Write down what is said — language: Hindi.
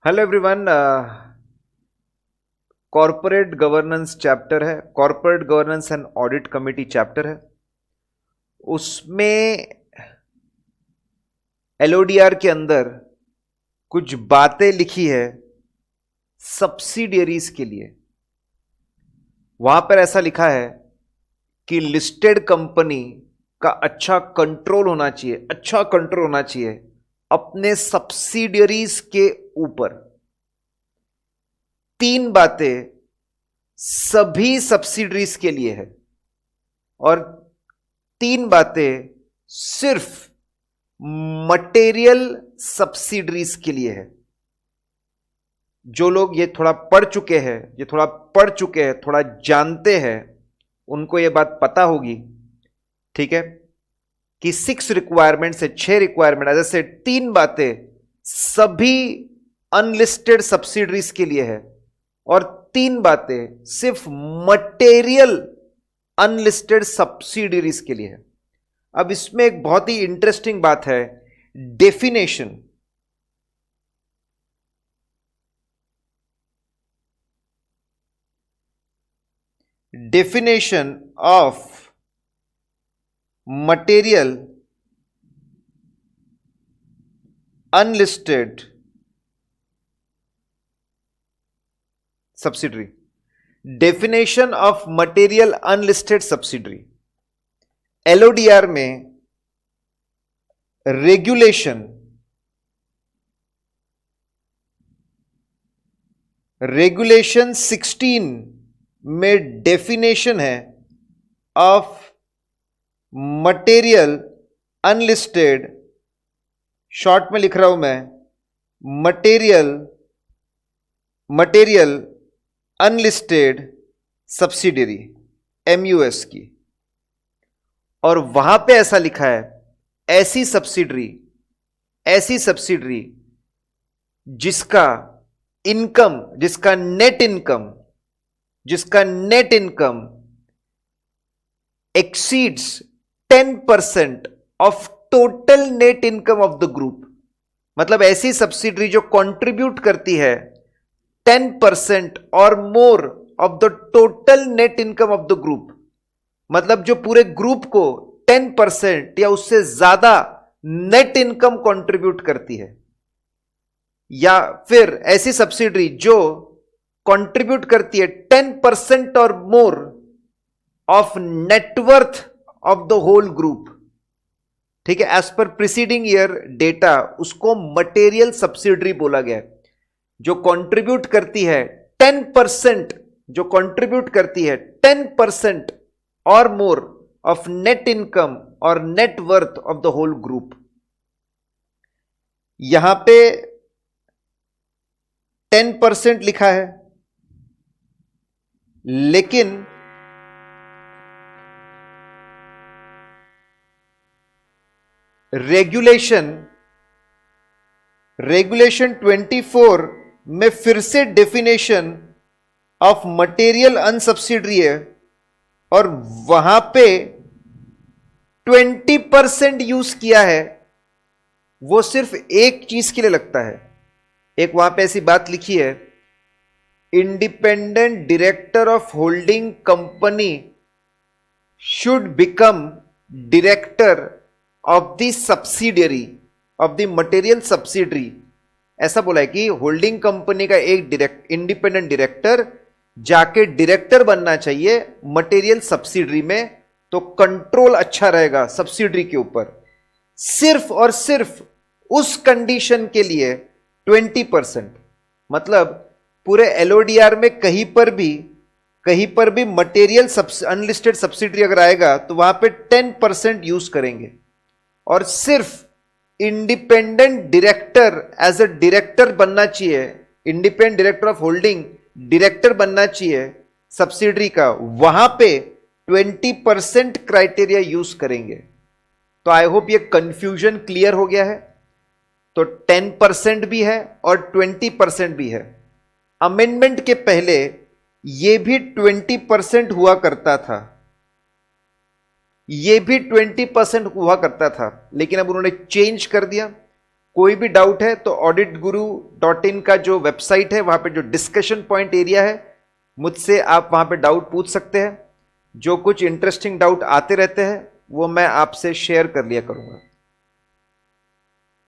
Hello everyone. Corporate governance chapter है, corporate governance and audit committee chapter है। उसमें एलओडीआर के अंदर कुछ बातें लिखी है सब्सिडियरीज के लिए। वहां पर ऐसा लिखा है कि लिस्टेड कंपनी का अच्छा कंट्रोल होना चाहिए, अच्छा कंट्रोल होना चाहिए अपने सब्सिडियरीज के ऊपर। तीन बातें सभी सब्सिडरीज के लिए है और तीन बातें सिर्फ मटेरियल सब्सिडरीज के लिए है। जो लोग ये थोड़ा पढ़ चुके हैं, थोड़ा जानते हैं, उनको ये बात पता होगी, ठीक है, कि 6 रिक्वायरमेंट से 6 रिक्वायरमेंट, जैसे तीन बातें सभी अनलिस्टेड सब्सिडरीज के लिए है और तीन बातें सिर्फ मटेरियल अनलिस्टेड सब्सिडरीज के लिए है। अब इसमें एक बहुत ही इंटरेस्टिंग बात है, definition. Definition of material unlisted subsidiary. Definition of material unlisted subsidiary, LODR में रेगुलेशन 16 में डेफिनेशन है ऑफ मटेरियल अनलिस्टेड, शॉर्ट में लिख रहा हूं मैं, मटेरियल अनलिस्टेड सब्सिडियरी, एमयूएस की। और वहां पे ऐसा लिखा है, ऐसी सब्सिडरी जिसका net income exceeds 10% of total net income of the group. मतलब ऐसी सब्सिडरी जो कंट्रीब्यूट करती है 10% और more of the total net income of the group. मतलब जो पूरे ग्रुप को 10% या उससे ज्यादा नेट इनकम कंट्रीब्यूट करती है, या फिर ऐसी सब्सिडरी जो कंट्रीब्यूट करती है 10% और more of net worth of the whole group, ठीक है, as per preceding year data, उसको मटेरियल सब्सिडरी बोला गया है। जो कंट्रीब्यूट करती है 10%, जो कंट्रीब्यूट करती है 10% और मोर ऑफ नेट इनकम और net worth of the whole group. यहां पे 10% लिखा है, लेकिन रेगुलेशन 24 में फिर से डेफिनेशन ऑफ मटेरियल अनसब्सिडरी है और वहां पे 20% यूज किया है। वो सिर्फ एक चीज के लिए लगता है। एक वहां पे ऐसी बात लिखी है, independent director of holding company should become director of the subsidiary of the material subsidiary. ऐसा बोला है कि होल्डिंग कंपनी का एक इंडिपेंडेंट डायरेक्टर जाके डायरेक्टर बनना चाहिए मटेरियल सब्सिडरी में, तो कंट्रोल अच्छा रहेगा सब्सिडरी के ऊपर। सिर्फ और सिर्फ उस कंडीशन के लिए 20%। मतलब पूरे एलओडीआर में कहीं पर भी मटेरियल अनलिस्टेड सब्सिडरी अगर आएगा तो वहां पे 10% यूज करेंगे और सिर्फ independent director as a director बनना चाहिए, independent director of holding director बनना चाहिए सब्सिडरी का, वहां पे 20% क्राइटेरिया यूज करेंगे। तो आई होप ये कंफ्यूजन क्लियर हो गया है। तो 10% भी है और 20% भी है। अमेंडमेंट के पहले यह भी 20% हुआ करता था, यह भी 20% हुआ करता था, लेकिन अब उन्होंने चेंज कर दिया कोई भी डाउट है तो auditguru.in का जो वेबसाइट है वहां पे जो डिस्कशन पॉइंट एरिया है, मुझसे आप वहां पे डाउट पूछ सकते हैं। जो कुछ इंटरेस्टिंग डाउट आते रहते हैं वो मैं आपसे शेयर कर लिया करूंगा।